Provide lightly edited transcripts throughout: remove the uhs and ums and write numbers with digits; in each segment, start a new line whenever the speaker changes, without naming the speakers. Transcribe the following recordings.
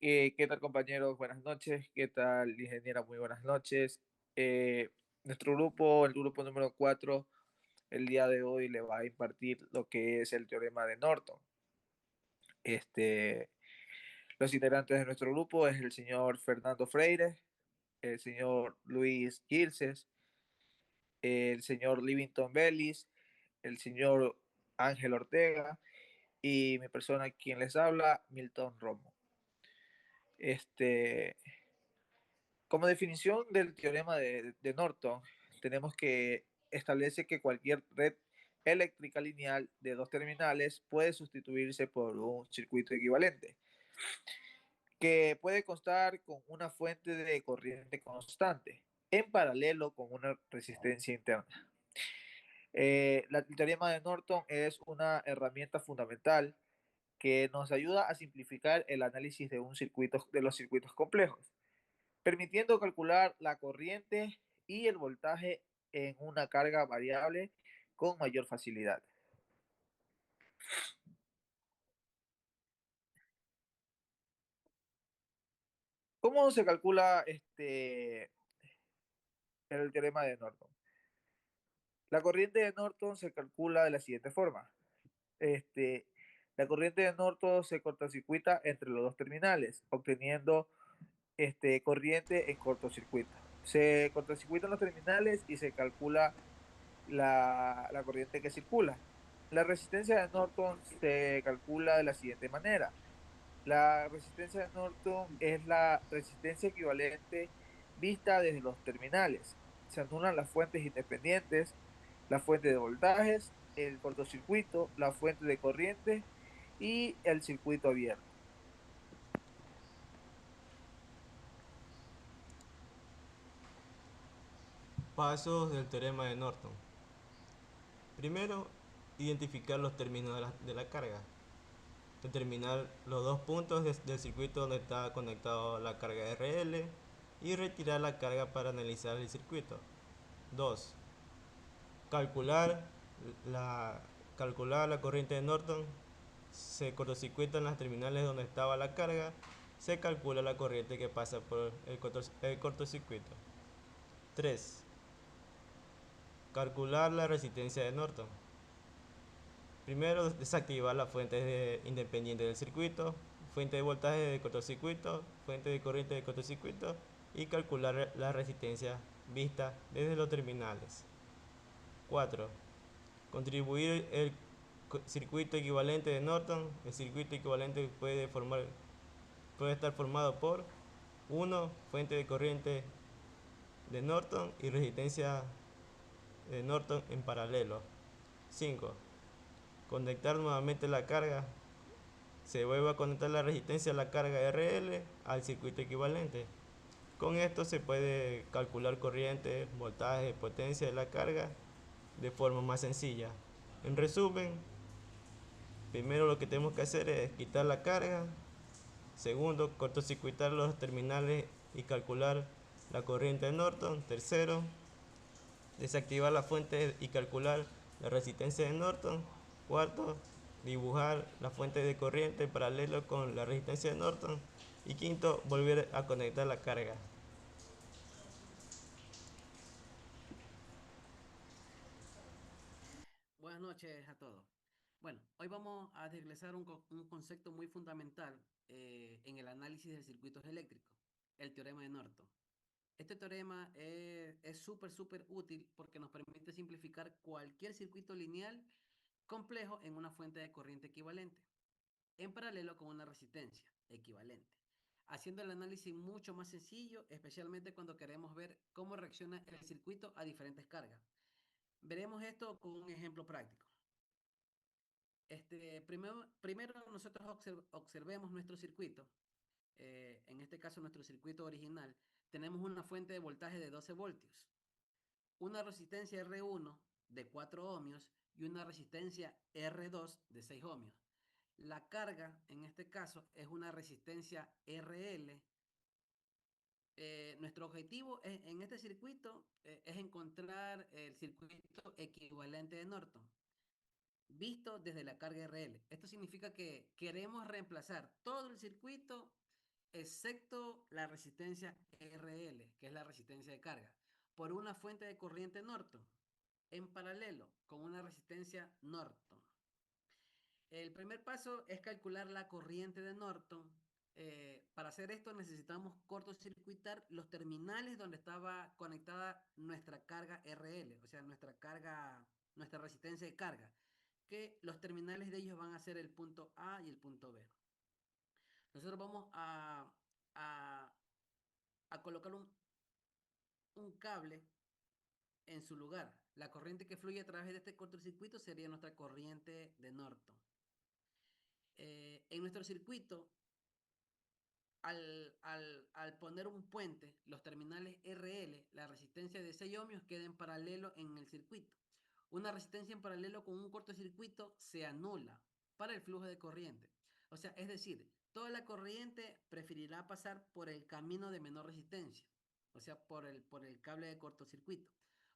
¿Qué tal, compañeros? Buenas noches. ¿Qué tal, ingeniera? Muy buenas noches. Nuestro grupo, el grupo número 4, el día de hoy le va a impartir lo que es el teorema de Norton. Este, los integrantes de nuestro grupo es el señor Fernando Freire, el señor Luis Gilses, el señor Livington Bellis, el señor Ángel Ortega y mi persona quien les habla, Milton Romo. Este, Como definición del teorema de Norton, tenemos que establece que cualquier red eléctrica lineal de dos terminales puede sustituirse por un circuito equivalente, que puede constar con una fuente de corriente constante, en paralelo con una resistencia interna. El teorema de Norton es una herramienta fundamental que nos ayuda a simplificar el análisis de los circuitos complejos, permitiendo calcular la corriente y el voltaje en una carga variable con mayor facilidad. ¿Cómo se calcula el teorema de Norton? La corriente de Norton se calcula de la siguiente forma. Este, la corriente de Norton se cortocircuita entre los dos terminales, obteniendo corriente en cortocircuito. Se cortocircuitan los terminales y se calcula la corriente que circula. La resistencia de Norton se calcula de la siguiente manera. La resistencia de Norton es la resistencia equivalente vista desde los terminales. Se anulan las fuentes independientes, la fuente de voltajes, el cortocircuito, la fuente de corriente y el circuito abierto.
Pasos del teorema de Norton. Primero, identificar los términos de la carga. Determinar los dos puntos del circuito donde está conectado la carga RL y retirar la carga para analizar el circuito. 2. Calcular la, calcular la corriente de Norton. Se cortocircuitan las terminales donde estaba la carga. Se calcula la corriente que pasa por el cortocircuito. 3. Calcular la resistencia de Norton. Primero, desactivar las fuentes independientes del circuito, fuente de voltaje de cortocircuito, fuente de corriente de cortocircuito y calcular la resistencia vista desde los terminales. 4. Contribuir el circuito equivalente de Norton. El circuito equivalente puede estar formado por 1. Fuente de corriente de Norton y resistencia de Norton en paralelo. 5. Conectar nuevamente la carga. Se vuelve a conectar la resistencia a la carga RL al circuito equivalente. Con esto se puede calcular corriente, voltaje, potencia de la carga de forma más sencilla. En resumen, primero lo que tenemos que hacer es quitar la carga. Segundo, cortocircuitar los terminales y calcular la corriente de Norton. Tercero, desactivar la fuente y calcular la resistencia de Norton. Cuarto, dibujar la fuente de corriente en paralelo con la resistencia de Norton. Y quinto, volver a conectar la carga.
Buenas noches a todos. Bueno, hoy vamos a desglosar un concepto muy fundamental en el análisis de circuitos eléctricos, el teorema de Norton. Este teorema es súper útil porque nos permite simplificar cualquier circuito lineal complejo en una fuente de corriente equivalente, en paralelo con una resistencia equivalente, haciendo el análisis mucho más sencillo, especialmente cuando queremos ver cómo reacciona el circuito a diferentes cargas. Veremos esto con un ejemplo práctico. Primero nosotros observemos nuestro circuito. En este caso, nuestro circuito original. Tenemos una fuente de voltaje de 12 voltios, una resistencia R1 de 4 ohmios y una resistencia R2 de 6 ohmios. La carga, en este caso, es una resistencia RL. Nuestro objetivo en este circuito es encontrar el circuito equivalente de Norton, visto desde la carga RL. Esto significa que queremos reemplazar todo el circuito excepto la resistencia RL, que es la resistencia de carga, por una fuente de corriente Norton en paralelo con una resistencia Norton. El primer paso es calcular la corriente de Norton. Para hacer esto necesitamos cortocircuitar los terminales donde estaba conectada nuestra carga RL, o sea, nuestra resistencia de carga, que los terminales de ellos van a ser el punto A y el punto B. Nosotros vamos a, a colocar un cable en su lugar. La corriente que fluye a través de este cortocircuito sería nuestra corriente de Norton. En nuestro circuito, al poner un puente, los terminales RL, la resistencia de 6 ohmios queda en paralelo en el circuito. Una resistencia en paralelo con un cortocircuito se anula para el flujo de corriente. O sea, es decir, toda la corriente preferirá pasar por el camino de menor resistencia, o sea, por el cable de cortocircuito.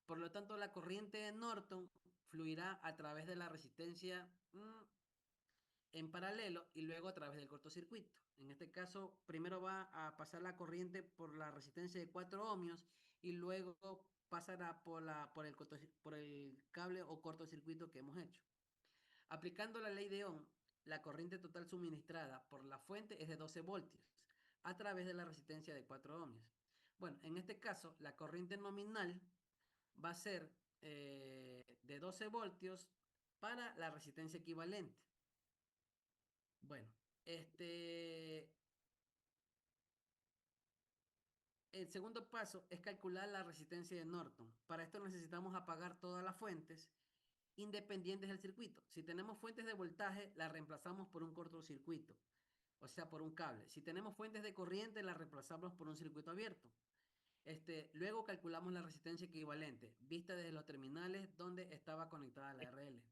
Por lo tanto, la corriente de Norton fluirá a través de la resistencia en paralelo y luego a través del cortocircuito. En este caso, primero va a pasar la corriente por la resistencia de 4 ohmios y luego pasará por el cable o cortocircuito que hemos hecho. Aplicando la ley de Ohm, la corriente total suministrada por la fuente es de 12 voltios a través de la resistencia de 4 ohmios. Bueno, en este caso, la corriente nominal va a ser de 12 voltios para la resistencia equivalente. Bueno, este, el segundo paso es calcular la resistencia de Norton. Para esto necesitamos apagar todas las fuentes independientes del circuito. Si tenemos fuentes de voltaje, las reemplazamos por un cortocircuito, o sea, por un cable. Si tenemos fuentes de corriente, las reemplazamos por un circuito abierto. Luego calculamos la resistencia equivalente, vista desde los terminales donde estaba conectada la RL.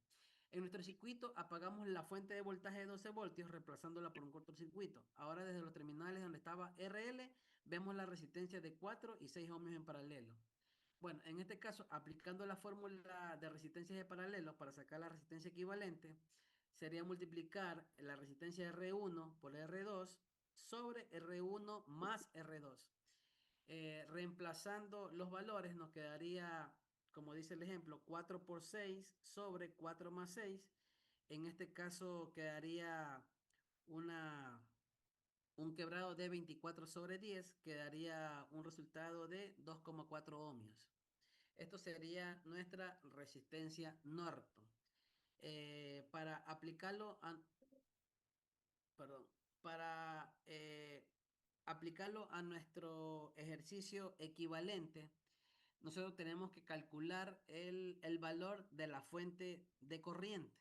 En nuestro circuito apagamos la fuente de voltaje de 12 voltios reemplazándola por un cortocircuito. Ahora desde los terminales donde estaba RL vemos la resistencia de 4 y 6 ohmios en paralelo. Bueno, en este caso, aplicando la fórmula de resistencias de paralelo para sacar la resistencia equivalente, sería multiplicar la resistencia R1 por R2 sobre R1 más R2. Reemplazando los valores nos quedaría, como dice el ejemplo, 4 por 6 sobre 4 más 6. En este caso quedaría una, un quebrado de 24 sobre 10, quedaría un resultado de 2,4 ohmios. Esto sería nuestra resistencia Norton. Para aplicarlo a, perdón, para aplicarlo a nuestro ejercicio equivalente, nosotros tenemos que calcular el valor de la fuente de corriente.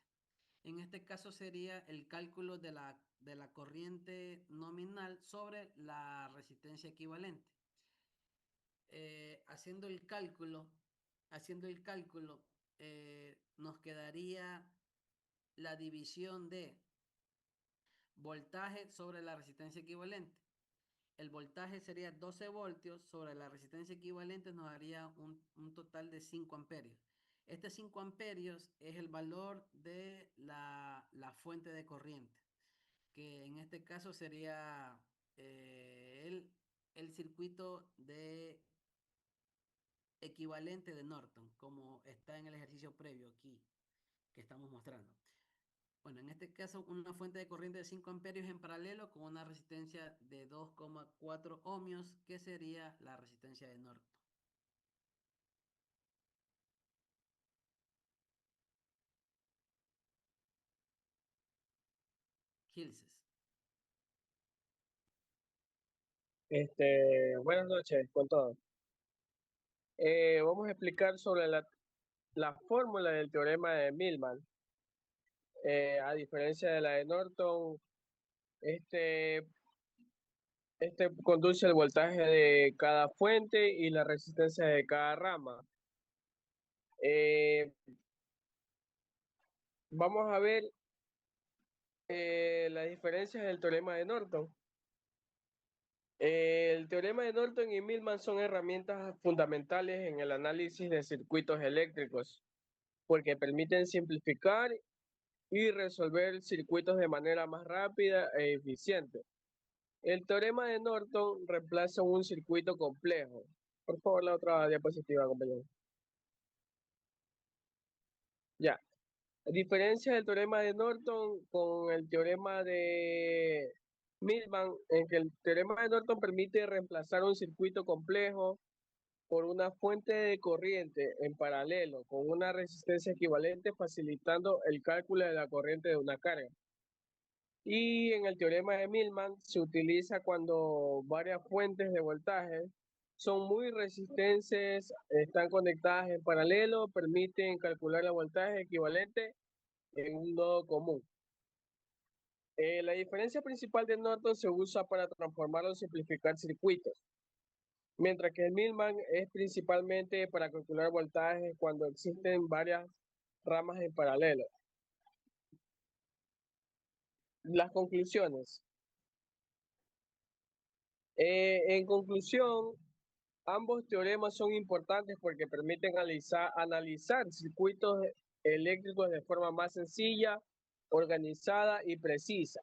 En este caso sería el cálculo de la corriente nominal sobre la resistencia equivalente. Haciendo el cálculo, nos quedaría la división de voltaje sobre la resistencia equivalente. El voltaje sería 12 voltios sobre la resistencia equivalente, nos daría un total de 5 amperios. Este 5 amperios es el valor de la fuente de corriente, que en este caso sería el circuito de equivalente de Norton, como está en el ejercicio previo aquí que estamos mostrando. Bueno, en este caso, una fuente de corriente de 5 amperios en paralelo con una resistencia de 2,4 ohmios, que sería la resistencia de Norton. Gilses.
Buenas noches con todos. Vamos a explicar sobre la fórmula del teorema de Millman. A diferencia de la de Norton, este conduce el voltaje de cada fuente y la resistencia de cada rama. Vamos a ver las diferencias del teorema de Norton. El teorema de Norton y Millman son herramientas fundamentales en el análisis de circuitos eléctricos, porque permiten simplificar y resolver circuitos de manera más rápida e eficiente. El teorema de Norton reemplaza un circuito complejo. Por favor, la otra diapositiva, compañero. Ya. A diferencia del teorema de Norton con el teorema de Millman, en que el teorema de Norton permite reemplazar un circuito complejo por una fuente de corriente en paralelo con una resistencia equivalente, facilitando el cálculo de la corriente de una carga. Y en el teorema de Millman se utiliza cuando varias fuentes de voltaje son muy resistentes, están conectadas en paralelo, permiten calcular el voltaje equivalente en un nodo común. La diferencia principal de Norton se usa para transformar o simplificar circuitos, mientras que el Millman es principalmente para calcular voltajes cuando existen varias ramas en paralelo. Las conclusiones. En conclusión, ambos teoremas son importantes porque permiten analizar circuitos eléctricos de forma más sencilla, organizada y precisa,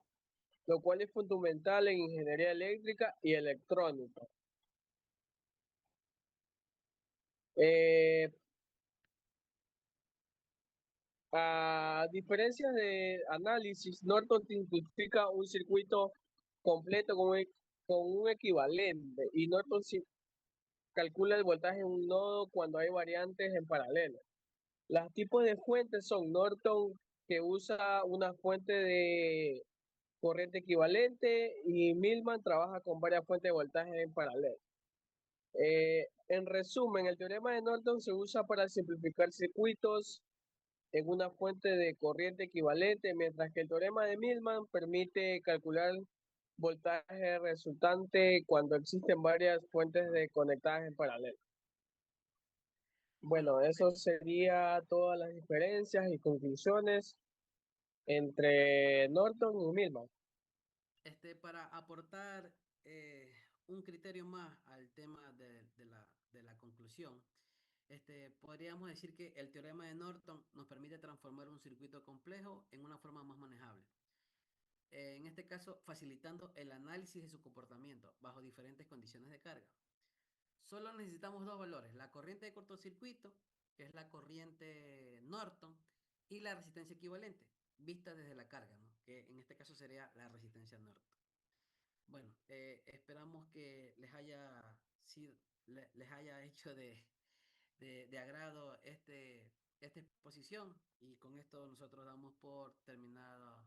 lo cual es fundamental en ingeniería eléctrica y electrónica. A diferencia de análisis, Norton simplifica un circuito completo con un equivalente y Norton calcula el voltaje en un nodo cuando hay variantes en paralelo. Los tipos de fuentes son Norton, que usa una fuente de corriente equivalente, y Millman trabaja con varias fuentes de voltaje en paralelo. En resumen, el teorema de Norton se usa para simplificar circuitos en una fuente de corriente equivalente, mientras que el teorema de Millman permite calcular voltaje resultante cuando existen varias fuentes de conectadas en paralelo. Bueno, eso sería todas las diferencias y conclusiones entre Norton y Millman.
Para aportar un criterio más al tema de la conclusión, podríamos decir que el teorema de Norton nos permite transformar un circuito complejo en una forma más manejable. En este caso, facilitando el análisis de su comportamiento bajo diferentes condiciones de carga. Solo necesitamos dos valores, la corriente de cortocircuito, que es la corriente Norton, y la resistencia equivalente, vista desde la carga, ¿no? Que en este caso sería la resistencia Norton. Bueno, esperamos que les haya hecho de agrado esta exposición, y con esto nosotros damos por terminada